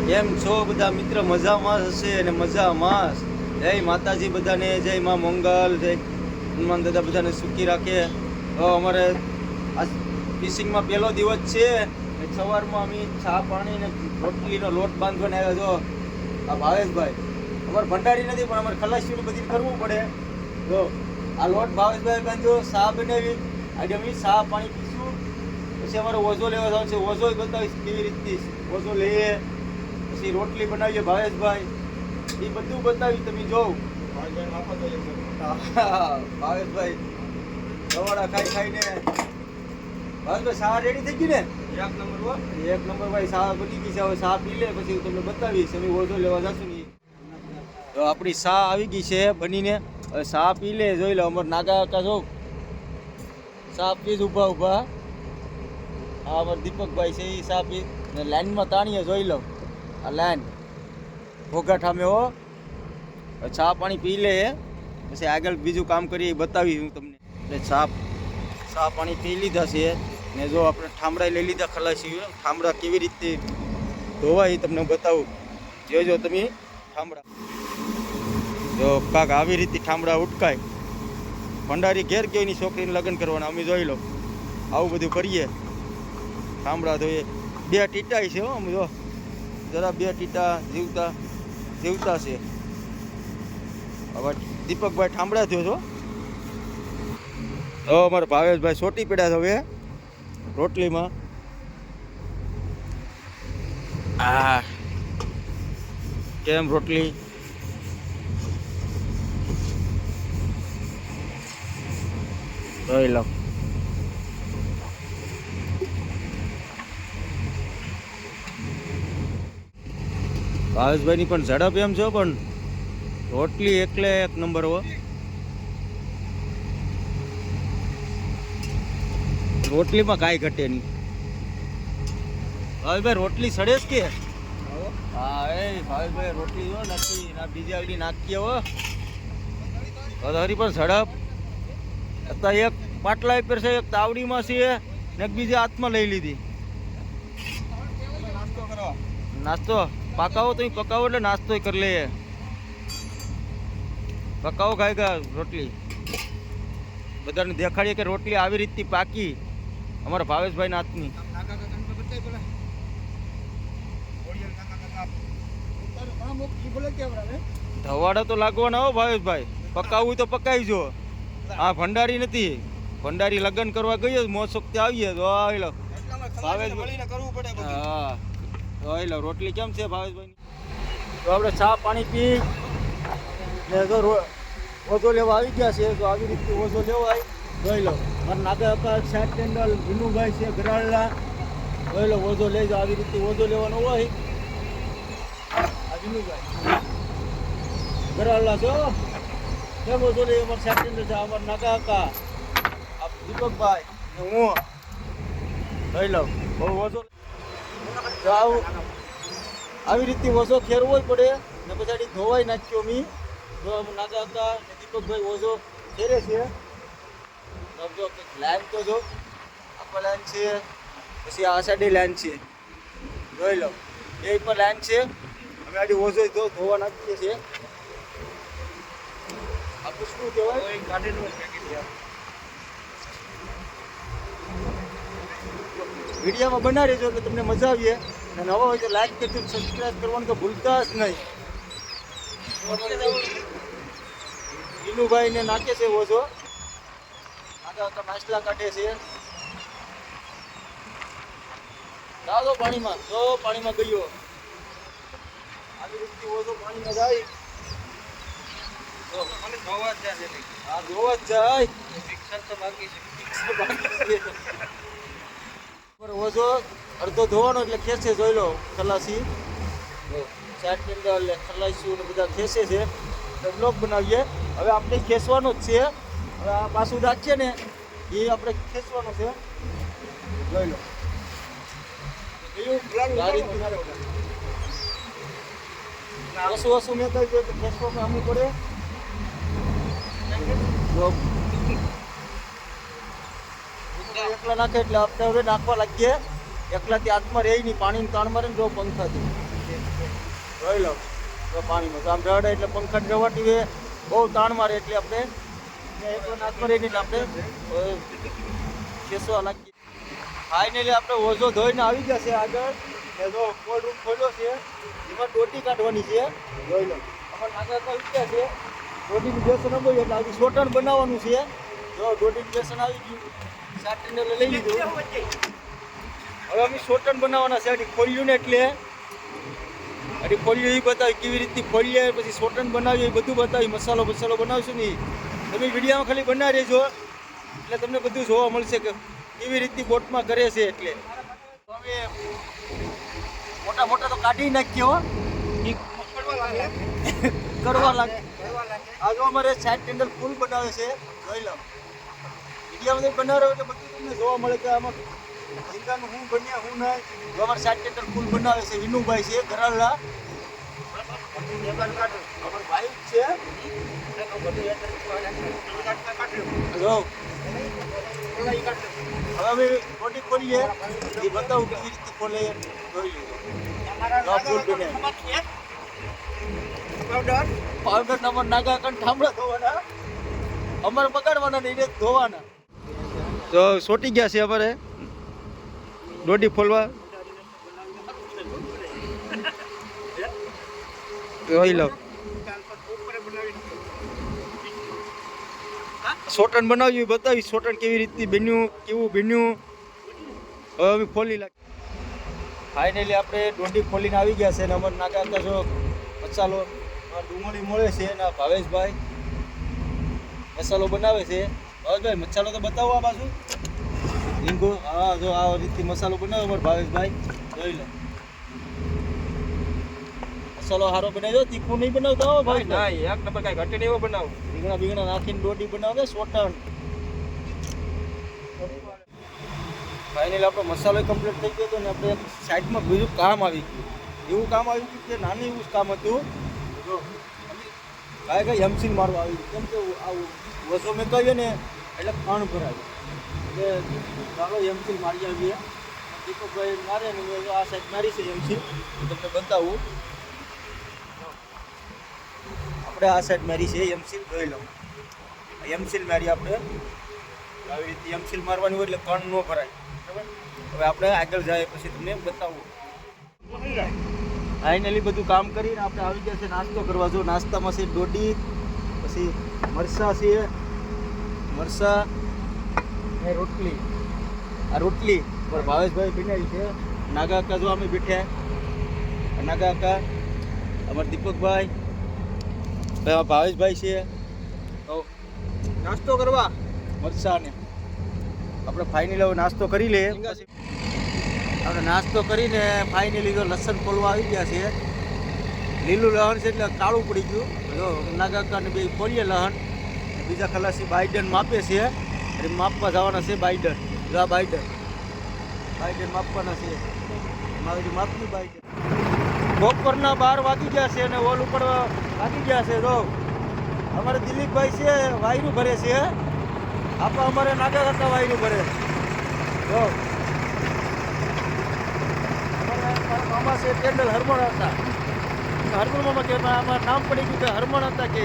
કેમ છો બધા મિત્ર? મજામાં હશે અને મજામાં. જય માતાજી બધાને, જય માં મંગલ, જય હનુમાન દાદા બધાને સુખી રાખે. તો અમારે આ ફિશિંગમાં પહેલો દિવસ છે. સવારમાં અમે ચા પાણી ને રોટલીનો લોટ બાંધવાને આવ્યા. જો આ ભાવેશભાઈ અમારે ભંડારી નથી પણ અમારે ખલાસીઓને બધી કરવું પડે. જો આ લોટ ભાવેશભાઈ બાંધ્યો, ચા બનાવી. આજે અમે ચા પાણી પીશું, પછી અમારો ઓઝો લેવા જવાનું છે. ઓઝો બતાવીશ કેવી રીતની ઓઝો લઈએ, પછી રોટલી બનાવીએ ભાવેશભાઈ, એ બધું બતાવી તમે જોઉં. ભાવેશભાઈ સવાડા ખાઈને ભાવેશભાઈ ચા રેડી થઈ ગઈ ને? એક નંબર ભાઈ. ચા બની ગઈ છે, હવે ચા પી લે પછી તમને બતાવીશ. અમે ઓઝો લેવા જશું ને. તો આપણી ચા આવી ગઈ છે બનીને. હવે ચા પી લે, જોઈ લો. અમારે નાગા કાકા જો ચા પીજ ઊભા ઊભા. હા, અમારે દીપકભાઈ છે, એ ચા પી ને લાઈનમાં તાણીએ. જોઈ લો આ લાઈન ઘોઘા ઠામે હો. ચા પાણી પી લે પછી આગળ બીજું કામ કરીએ બતાવી હું તમને. એટલે ચા પાણી પી લીધા છે ને જો આપણે ઠામડા લઈ લીધા ખલાસી. ઠામડા કેવી રીતે ધોવાય તમને બતાવું. જોજો તમે ઠામડા. જો કાક આવી રીતે ઠામડા ઉટકાય. ભંડારી ઘેર ગયો એની છોકરીને લગ્ન કરવાના. અમે જોઈ લો આવું બધું કરીએ. ઠામડા ધોઈએ. 2 ટીટાઈ છે હો. અમે જો જરા 2 ટીટા જીવતા છે. હવે દીપકભાઈ ઠામડા થયો છો. હવે અમારા ભાવેશભાઈ સોટી પડ્યા છે હવે રોટલીમાં. આ કેમ રોટલી જોઈ લો. ભાવેશભાઈની પણ ઝડપ એમ છે, પણ રોટલી એકલે એક નંબર હો. રોટલીમાં કાંઈ ઘટે નહીં. ભાવેશભાઈ રોટલી સડે કે? હા એ ભાવેશભાઈ રોટલી જો નાખી ના બીજી આગળ નાખીએ હો. હરી પણ ઝડપ. અત્યારે એક પાટલા પર છે, એક તાવડીમાં છે ને એક બીજા હાથમાં લઈ લીધી. નાસ્તો પકાવો તો પકાવો એટલે નાસ્તો કરી લઈએ. પકાવો ખાઈ ગયા રોટલી. બધાને દેખાડીએ કે રોટલી આવી રીતની પાકી અમારા ભાવેશભાઈના હાથની. ધવાડો તો લાગવાના હો ભાવેશભાઈ. પકાવવું તો પકાવીજો. હા ભંડારી નથી. ભંડારી લગ્ન કરવા ગયો મોજ શોખથી આવીએ તો ભાવેશભાઈ કરવું પડે. હા જોઈ લો રોટલી કેમ છે ભાવેશભાઈ. તો આપણે ચા પાણી પી ને તો ઓઝો લેવા આવી ગયા છે. તો આવી રીતે ઓઝો લેવાય. જોઈ લો મારા નાગા અકા શાર્ટ કેન્ડલ વિનુભાઈ છે ગરાળલા. જોઈ લો ઓઝો લઈ જાઓ. આવી રીતે ઓઝો લેવાનો હોય. આ વિનુભાઈ ગરાળલા છો કેમ ઓઝો લઈ? અમારે શાર્ટ કેન્ડલ છે. અમારા નાગા અકા આ દીપકભાઈ ને હું. જોઈ લો બહુ ઓઝો આવી રીતે ઓઝો ખેરવો પડે ને પછી ધોવાઈ નાખ્યો મી. જો નાગા હતા દીપકભાઈ ઓઝો ખેરે છે. જો લાઈન તો જો આખો લાઈન છે, પછી આ સાઈડ લાઈન છે. જોઈ લો એ પણ લાઈન છે. અમે આડી ઓઝો ધોવા નાખીએ છીએ. આપણે શું કહેવાય કાઢીનું વિડીયોમાં બના રહેજો એટલે તમને મજા આવીએ. અને નવા હોય તો લાઈક કરજો, સબસ્ક્રાઈબ કરવાનું તો ભૂલતા જ નહીં. વિનુભાઈને નાખે છે ઓઝો. આગળ માછલા કાઢે છે. જાઓ પાણીમાં. જો પાણીમાં ગયો. આવી રીતે ઓઝો પાણીમાં જાય. હા જોવા જ જાય. ઓઝો અડધો ધોવાનો એટલે ખેંચે. જોઈ લો ખલાસી ચાટ કેન્ડલ ખલાસીઓ બધા ખેંચે છે. તો બ્લોગ બનાવીએ. હવે આપણે ખેંચવાનો જ છે. હવે આ પાછું રાખીએ ને એ આપણે ખેંચવાનો છે. જોઈ લો ઓછું મેં કહ્યું તો ખેંચવામાં અમુક પડે. એકલા નાખે એટલે આપણે હવે નાખવા લાગીએ. એકલાથી હાથમાં રહી નહીં. પાણીની તાણ મારે ને જો પંખાથી જોઈ લો તો પાણીમાં તો આમ રડે એટલે પંખા રવાટી હોય બહુ તાણ મારે એટલે આપણે એકલો નાખતો રહીને એટલે આપણે ખેસવા લાગીએ. ફાઇનલી આપણે ઓઝો ધોઈને આવી ગયા છે આગળ ને જો કોલ્ડ રૂમ ખોલ્યો છે એમાં ટોટી કાઢવાની છે. જોઈ લો અમારે નાગા આવી ગયા છે દોઢીનું બેસન હોય એટલે આવી સોટણ બનાવવાનું છે. જો દોઢીનું બેસન આવી ગયું સાટીને લઈ લીધું. હવે અમે સોટણ બનાવવાના છે અડી ખોલ્યું ને એટલે અડી ખોલ્યું એ બતાવી કેવી રીતની ખોલીએ પછી સોટણ બનાવીએ એ બધું બતાવી મસાલો બનાવશું ને તમે વિડીયોમાં ખાલી બનાવી રહેજો એટલે તમને બધું જોવા મળશે કે કેવી રીતની બોટમાં કરે છે. એટલે હવે મોટા તો કાઢી નાખીએ હો કરવા લાગે. આ જો અમારે સાઈડ ટેન્ડર ફૂલ બનાવે છે જોઈ લો વિડીયોમાં બનાવ્યો એટલે બધું તમને જોવા મળે કે આમાં ઝીંગાનું હું બન્યા હું નહીં. જો અમારે સાઈડ ટેન્ડર ફૂલ બનાવે છે વિનુભાઈ છે ઘરાળા અમાર ભાઈ છે. જો હવે અમે રોટી ખોલીએ એ બતાવું કેવી રીતે ખોલે જોઈ લો. ફૂલ બને પાવડર નંબર નાગા કણ ઠામડા ધોવાના અમારે બગાડવાના નહીં એને ધોવાના. તો સોટી ગયા છે અમારે દોડી ફોલવા જોઈ લો. સોટણ બનાવ્યું બતાવી સોટણ કેવી રીતની બન્યું કેવું બન્યું. હવે અમે ખોલી લાગી. ફાઇનલી આપણે દોડી ખોલીને આવી ગયા છે ને અમારે નાગા જો મસાલો ડુંગળી મળે છે ને ભાવેશભાઈ મસાલો બનાવે છે. ભાવેશભાઈ મસાલો તો બતાવો આ બાજુ લીંગો. હા જો આ રીતથી મસાલો બનાવે અમારે ભાવેશભાઈ જોઈ લો. મસાલો સારો બનાવ્યો તીખું નહીં બનાવતા હો ભાઈ ના એક નંબર કાંઈ ઘટે નહીં એવો બનાવો. રીંગણા નાખીને દોડી બનાવે સોટણ. ફાઇનલી આપણો મસાલો કમ્પ્લીટ થઈ ગયો હતો ને આપણે સાઈડમાં બીજું કામ આવી ગયું. એવું કામ આવ્યું હતું કે નાનું એવું કામ હતું. જો કાંઈ હેમસીન મારવા આવી કેમ કે આવું વસો મેં કહીએ ને એટલે પાણ ભરાય એટલે ચાલો હેમસીન મારી આવીએ. દીપકભાઈ મારે ને મેં આ સાઈડ મારી છે હેમસીન તમને બતાવું. આપણે આ સાઈડ મારી છે એમસીલ જોઈ લો. એમસીલ મારી આપણે આવી રીતે એમસીલ મારવાની હોય એટલે કણ ન ભરાય બરાબર. હવે આપણે આગળ જાય પછી તમને બતાવું. ફાઇનલી બધું કામ કરીને આપણે આવી ગયા છે નાસ્તો કરવા. જો નાસ્તામાં છે દોડી પછી મરસા ને રોટલી. આ રોટલી પર ભાવેશભાઈ બનાવી છે. નાગા કાકા જો અમે બેઠ્યા નાગા કાકા અમારા દીપકભાઈ ભાવેશભાઈ છે નાસ્તો કરવા મરસા ને આપણે ફાઇનલી હવે નાસ્તો કરી લઈએ. આપણે નાસ્તો કરીને ફાઇનલી તો લસણ ખોલવા આવી ગયા છે. લીલું લહણ છે એટલે કાળું પડી ગયું. જો નાગા ને બે ખોલીએ લહણ. બીજા ખલાસી બાઈડન માપે છે એટલે માપવા જવાના છે બાઈડન. જો આ બાઈડન માપવાના છે મારી માપની બાઈડન. બપોરના 12 વાગી ગયા છે અને ઓલ ઉપર વાગી ગયા છે. જો અમારે દિલીપભાઈ છે વાયરું ભરે છે. આપણે અમારે નાગા કાકા વાયરું ભરે. જો અમારા મામા છે ટેન્ડલ હરમણ હતા. હરમણ મામા કે અમારું નામ પડી ગયું કે હરમણ હતા કે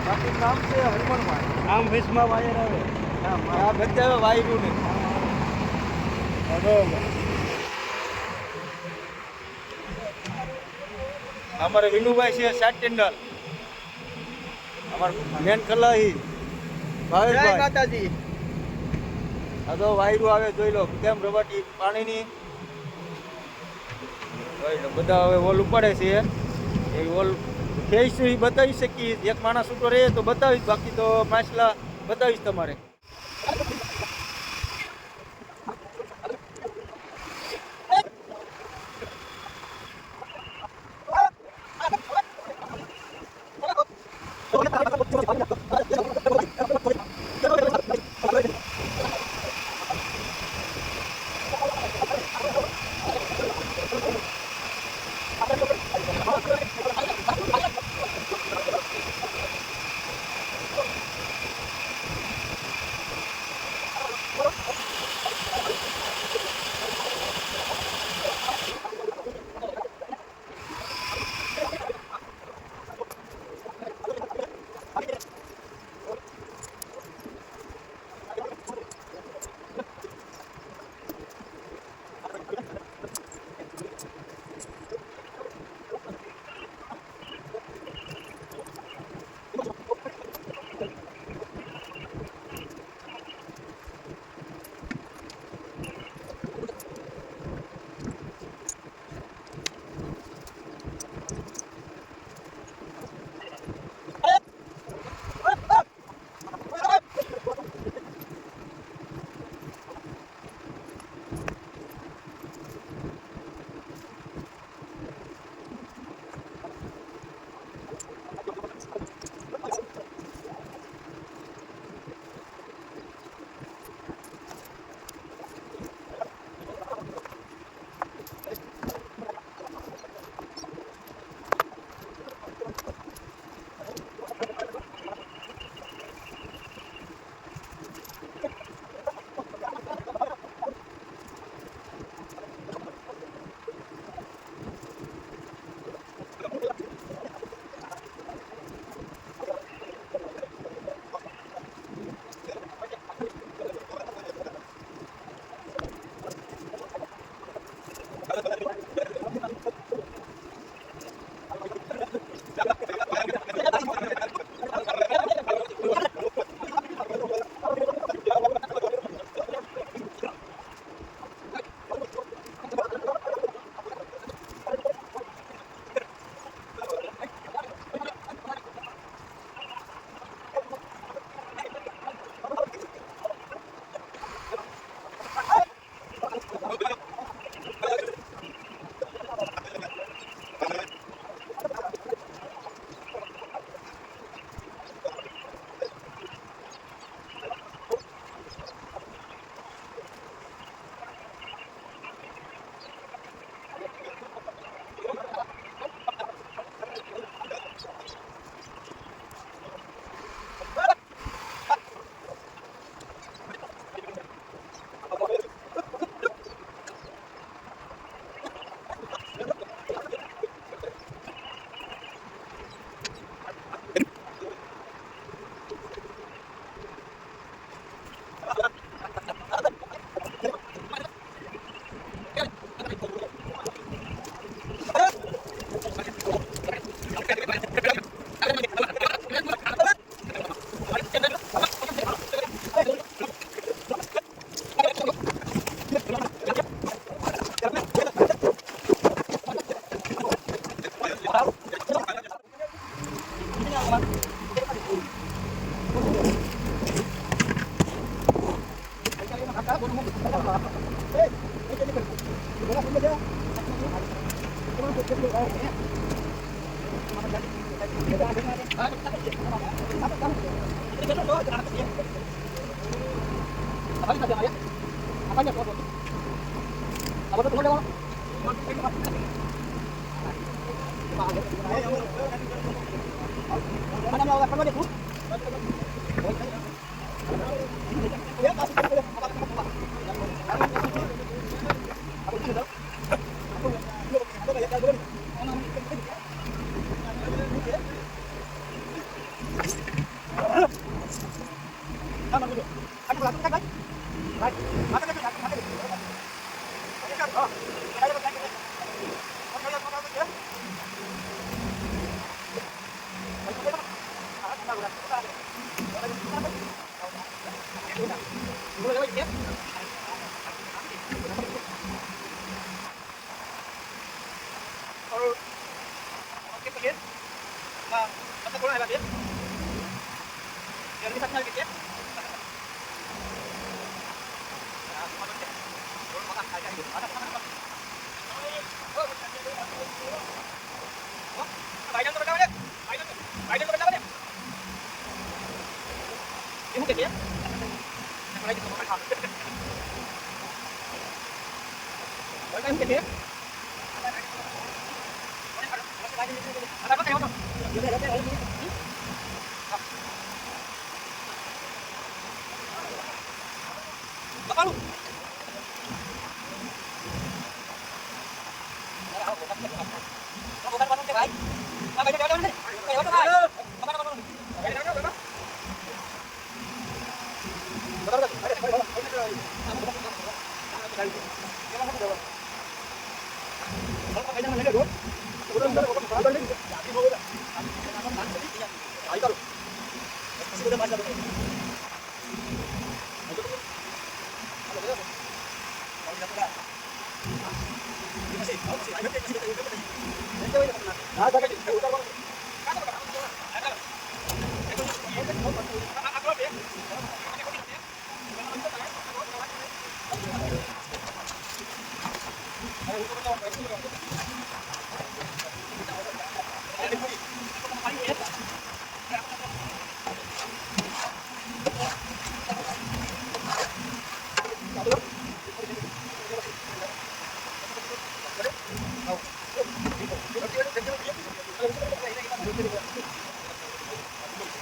બાકી નામ છે હરમણમાં. આમ વીસમાં વાયર આવે આ બધા વાયરું ને અમારે વિનુભાઈ છે સાત ટેન્ડલ. અમારે મેન કલાહી ભાવેશભાઈ માતાજી. આ તો વાયરું આવે જોઈ લો કેમ રવાટી પાણીની જોઈ લો. બધા હવે ઓલ ઉપાડે છે એ ઓલ ફેસ એ બતાવી શકીએ. એક માણસ ઉતો રહે તો બતાવીશ બાકી તો માછલા બતાવીશ તમારે.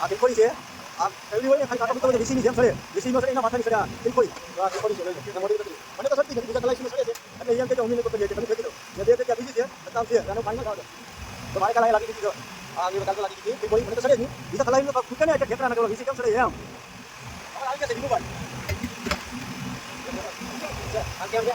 આ તિલકોડી છે. આ એવડી હોય ને ખાલી કાકા બતાવે વીસીની જેમ સડે. વીસીમાં સડે એના માથાની સડે આ તિલકોડી. આ તિલકોડી છે લઈ લો. મોટી નથી. મને તો સડતી નથી. બીજા કલાઈસીમાં સડે છે. એટલે અહીંયા કે ઉમીને પકડીએ કે તમે ફેંકી દો. જે બે જગ્યા બીજી છે બતાવ છે. આનો પાણી ના ખાવ તો મારે કાલા લાગી દીધી જો. આ આવી કાલ લાગી દીધી તિલકોડી મને તો સડે નહીં. બીજા કલાઈનો ફૂટકે ને એટલે ઠેકરા ના કરો વીસી કેમ સડે એમ. હવે આવી ગયા છે બીજું પાણી. આ કેમ છે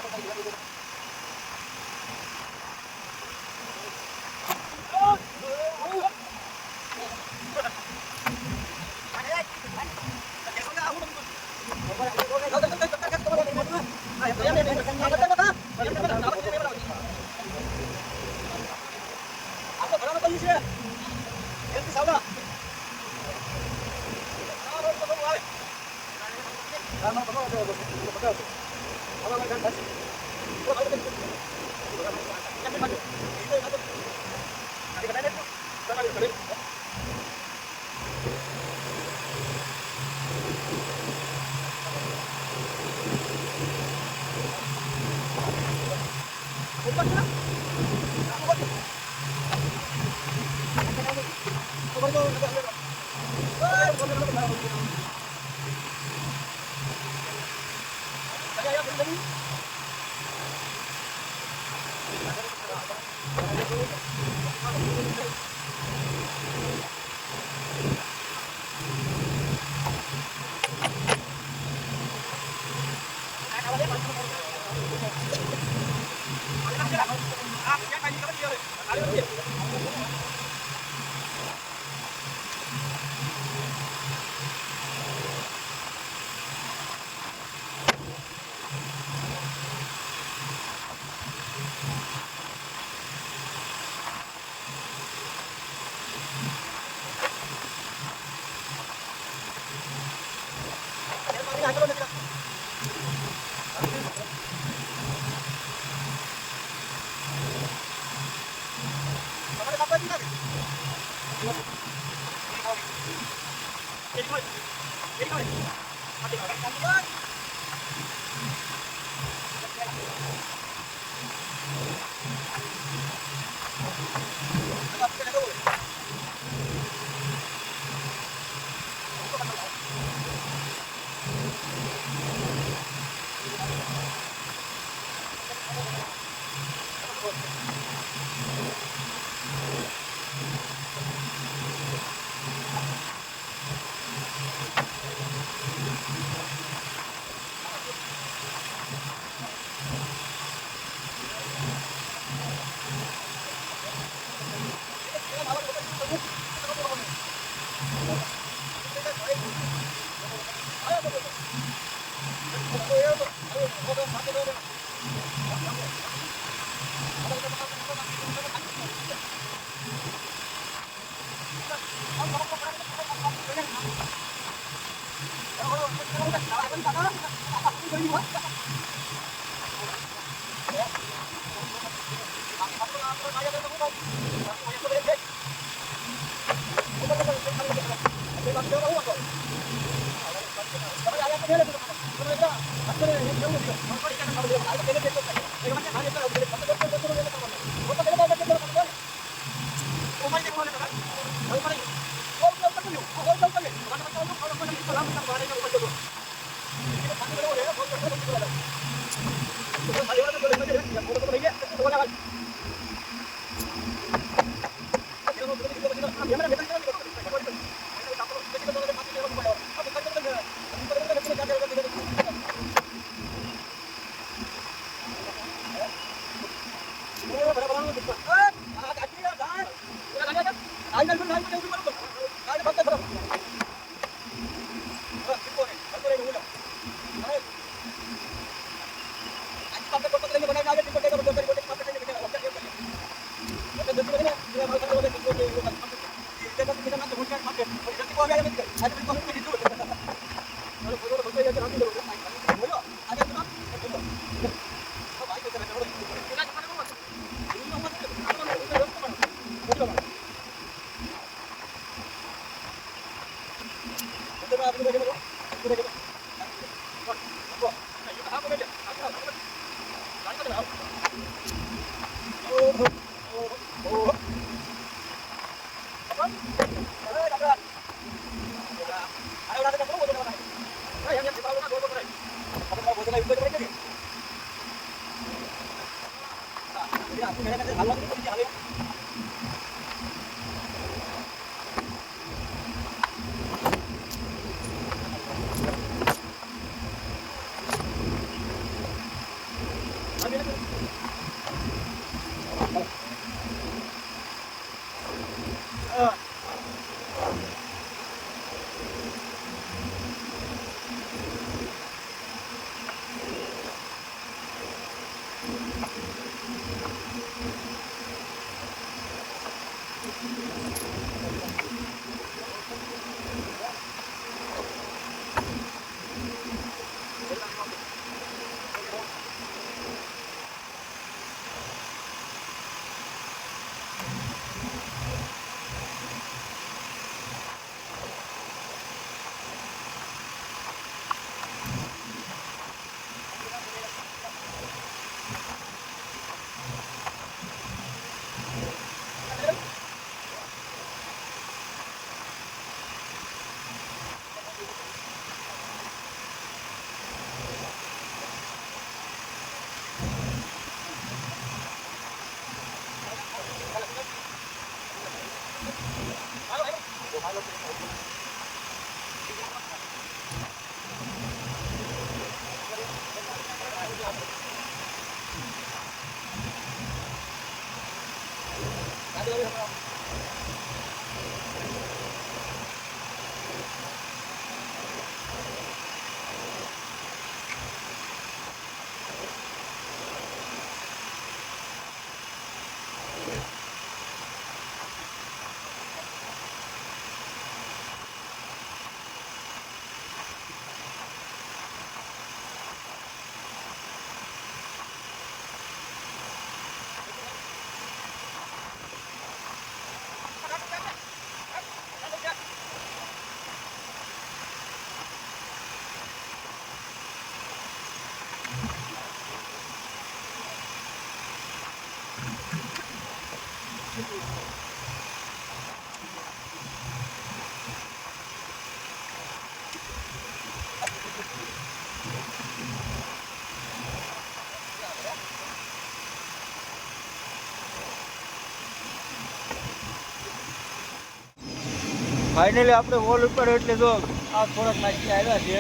ફાઇનલી આપણે વોલ ઉપર એટલે જો આ થોડાક નાખી આવ્યા છે.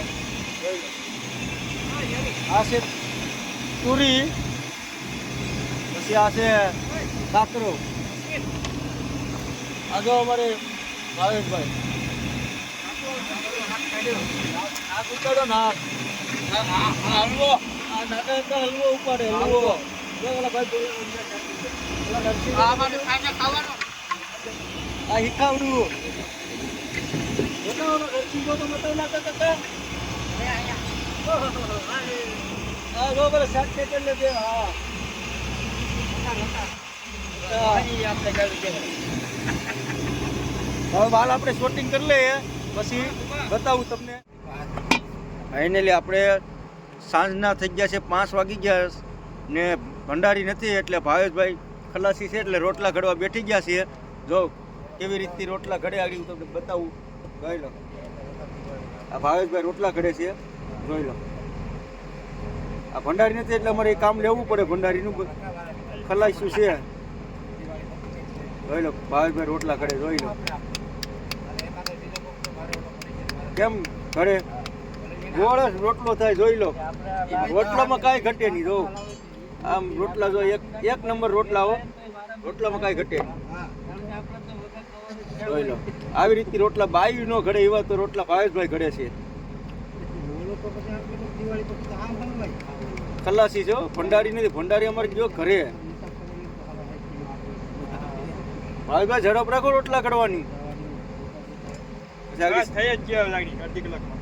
આ છે તુરી, પછી આ છે કાકરો. આ જો અમારે ભાવેશભાઈ આ ઉતાડો ના હલવો, આ નાના હલવો ઉપાડે હલવો. જો ઓલા ભાઈ આ હિખાવડું હવે બાલ આપણે શૂટિંગ કરી લઈએ પછી બતાવું તમને. ફાઇનલી આપણે સાંજના થઈ ગયા છે 5 વાગી ગયા ને ભંડારી નથી એટલે ભાવેશભાઈ ખલાસી છે એટલે રોટલા ઘડવા બેઠી ગયા છીએ. જો કેવી રીતથી રોટલા ઘડે આગળ હું તમને બતાવું. જોઈ લો આ ભાવેશભાઈ રોટલા ઘડે છે, જોઈ લો. આ ભંડારી નથી એટલે અમારે કામ લેવું પડે, ભંડારીનું ખલાસ્યું છે. જોઈ લો ભાવેશભાઈ રોટલા ઘડે, જોઈ લો કેમ ઘડે. ગોળ જ રોટલો થાય, જોઈ લો. રોટલામાં કાંઈ ઘટે નહીં. જો આમ રોટલા જો એક નંબર રોટલા હો, રોટલામાં કાંઈ ઘટે નહીં. જોઈ લો આવી રીતની રોટલા બાઈ નો ઘડે એવા તો રોટલા ભાવેશભાઈ ઘડે છે. ખલાસી છે ભંડારી નથી, ભંડારી અમારે જો ઘરે. ભાવેશભાઈ ઝડપ રાખો રોટલા ઘડવાની. થઈ જ ગયા લાગણી અડધી કલાકમાં,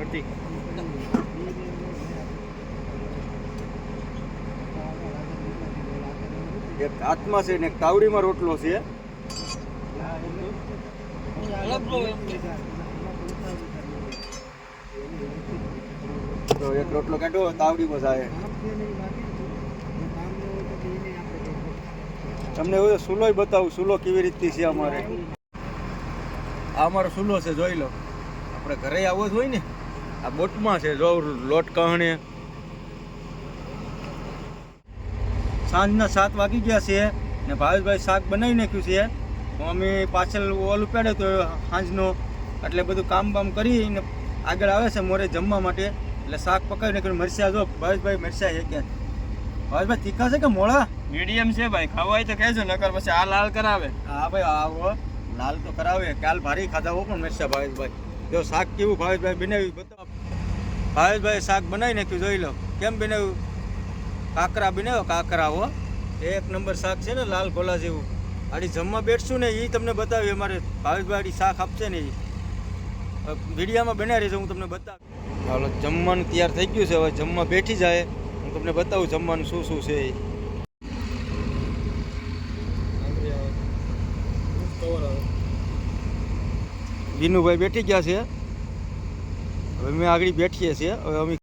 અડધી. એક હાથમાં છે ને એક તાવડીમાં રોટલો છે. તો એક રોટલો કાઢો તાવડીમાં જાય. તમને એવું સુલોય બતાવું, સુલો કેવી રીતની છે અમારે. આ અમારો સુલો છે, જોઈ લો. આપણે ઘરે આવો જ હોય ને, આ બોટમાં છે. જો લોટ કહણે. સાંજના 7 વાગી ગયા છે ને ભાવેશભાઈ શાક બનાવી નાખ્યું છે. અમે પાછળ ઓલ ઉપાડ્યો તો સાંજનો, એટલે બધું કામ બામ કરીને આગળ આવે છે મોરે જમવા માટે. એટલે શાક પકાવી નાખ્યું. મરચા જો ભાવેશભાઈ મરચા છે ક્યાં. ભાવેશભાઈ તીખા છે કે મોળા? મીડિયમ છે ભાઈ, ખાવા હોય તો કહેજો, નકર પછી આ લાલ કરાવે. હા ભાઈ આવો લાલ તો કરાવે. કાલ ભારી ખાધા હો પણ મરચા ભાવેશભાઈ. જો શાક કેવું ભાવેશભાઈ બનાવ્યું બતાવો. ભાવેશભાઈ શાક બનાવી નાખ્યું, જોઈ લો કેમ બનાવ્યું. કાકરા બનાવ્યો, કાકરા હો એક નંબર શાક છે ને, લાલ ગોલા જેવું. આડી જમવા બેઠશું ને એ તમને બતાવી. અમારે ભાવેશભાઈ શાક આપશે ને એ વિડીયામાં બનાવી રહેશે, હું તમને બતાવી. ચાલો જમવાનું તૈયાર થઈ ગયું છે, હવે જમવા બેઠી જાય હું તમને બતાવું જમવાનું શું શું છે. વિનુભાઈ બેઠી ગયા છે, હવે અમે આગળ બેઠીએ છીએ. હવે અમે